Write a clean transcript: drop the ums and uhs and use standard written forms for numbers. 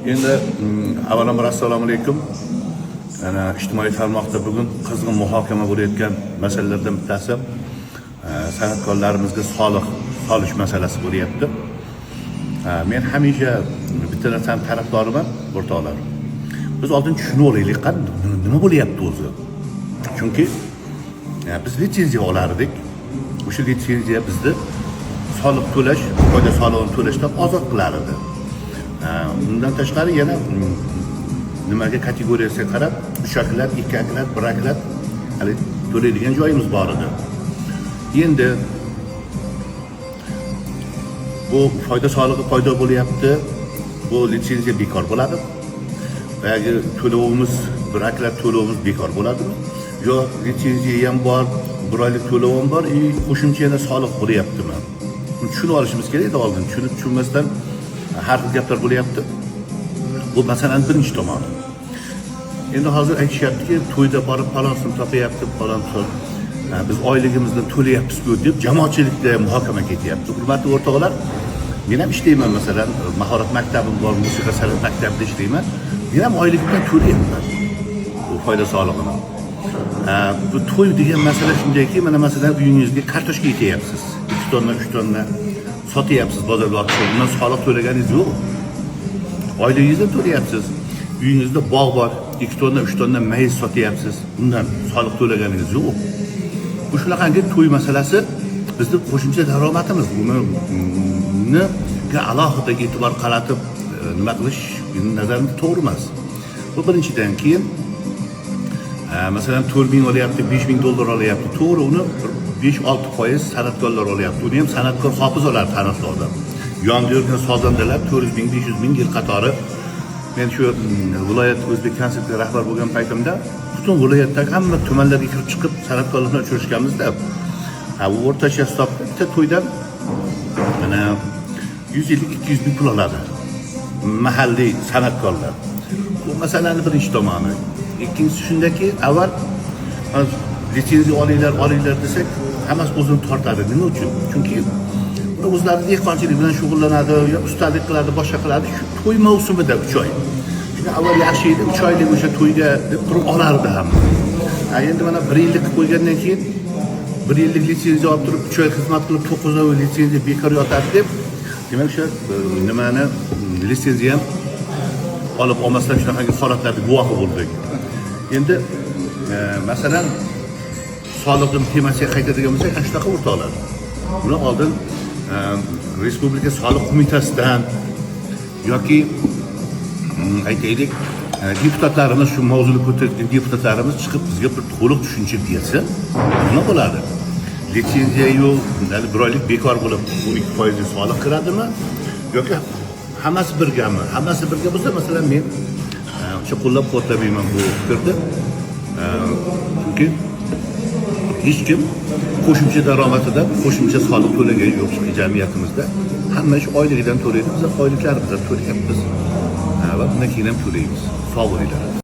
Endi avvalambor assalomu alaykum. Ana ijtimoiy tarmoqda bugun qizg'in muhokama bo'layotgan masalalardan bittasi san'atkorlarimizga soliq solish masalasi bo'lyapti. Men hamisha bitta narsaning tarafdoriman, o'rtoqlar. Biz oldin tushunib olaylik, nima bo'lyapti o'zi? Chunki biz litsenziya olardik. O'sha litsenziya bizni soliq to'lash, foyda solig'ini to'lashdan ozod qilar edi. Bundan tashqari yana nimaga kategoriyasiga qarab, ushaklar, ikkaklar, biraklar hali to'laydigan joyimiz bor edi. Endi bu foyda solig'i paydo bo'lyapti. Bu litsenziya bekor bo'ladi. Yoki to'lovimiz, biraklar to'lovimiz bekor bo'ladimi? Yo'q, litsenziya ham bor, bir oylik to'lov ham bor, qo'shimcha yana soliq bo'lyaptimi? Tushunib olishimiz kerak edi oldin. Tushunmasdan har xil gaplar bo'lyapti. Bu masalaning birinchi tomoni. Endi hozir aytishyaptiki, to'yda borib palonsin topayapti, palonsin. Biz oyligimizni to'layapmiz-ku deb jamoatchilikda muhokama ketyapti. Hurmatli o'rtoqlar, men ham ishlayman, masalan, mahorat maktabim bor, musiqa san'at maktabida ishlayman. Men ham oyligimdan to'layapman bu foyda solig'ini. Bu to'y degan masala shundayki, mana masalan uyingizga kartoshka yetyapsiz. 2 tonna, 3 tonna sotyapsiz bozorga olib chiqib, bundan soliq to'laganingiz yo'q. Oyligingizdan to'layapsiz. Uyingizda bog' bor, 2 tonna, 3 tonna mayiz sotyapsiz. Bundan soliq to'laganingiz yo'q. Bu shunaqangi to'y masalasi bizning qo'shimcha daromadimiz. Buni alohida e'tibor qaratib nima qilish nazarimda to'g'ri emas. Bu birinchidan. Keyin masalan 4,000 olyapti, 5,000 dollar olyapti. To'g'ri, uni 5-6% san'atkorlar olyapti. Uni ham san'atkor hofizalar taniqli. Yonda yurgan sozandalar 400,000, 500,000 yil qatori. Men shu viloyat o'zbek konsertga rahbar bo'lgan paytimda butun viloyatdagi hamma tumanlarga kirib chiqib san'atkorlarni uchrashganmizda. Bu o'rtacha hisobda bitta to'ydan mana 150-200 ming pul oladi mahalliy san'atkorlar. Bu masalaning birinchi tomoni. Ikkinchisi shundaki, avval litsenziya olinglar desak, hammasi o'zini tortadi. Nima uchun? Chunki o'zlari dehqonchilik bilan shug'ullanadi, yo ustalik qiladi, boshqa qiladi. Shu to'y mavsumida 3 oy. Shuni avval yaxshi edi, 3 oylik o'sha to'yga deb turib olardi hamma. Endi mana 1 yillik qo'ygandan keyin 1 yillik litsenziya olib turib 3 oy xizmat qilib 9 oy litsenziya bekor yotadi deb, demak o'sha nimani litsenziya ham olib olmasdan shunaqangi holatlarga guvohi bo'ldik. Endi masalan soliqning temasiga qaytadigan bo'lsak, ana shunaqa o'rtoqlar. Buni oldin Respublika soliq qo'mitasidan yoki aytaylik deputatlarimiz, shu mavzuni ko'targan deputatlarimiz chiqib bizga bir to'liq tushuncha bersa, nima bo'ladi? Litsenziya yo'q, bir oylik bekor bo'lib 12% soliq kiradimi? Yoki hammasi birgami? Hammasi birga bo'lsa, masalan men o'sha qo'llab-quvvatlamayman bu fikrni. Chunki hech kim qo'shimcha daromadidan qo'shimcha soliq to'lagani yo'q jamiyatimizda. Hamma ish oyligidan to'laydi. Biz oyliklarimizni to'layapmiz va bundan keyin ham to'laymiz. Sog' bo'linglar.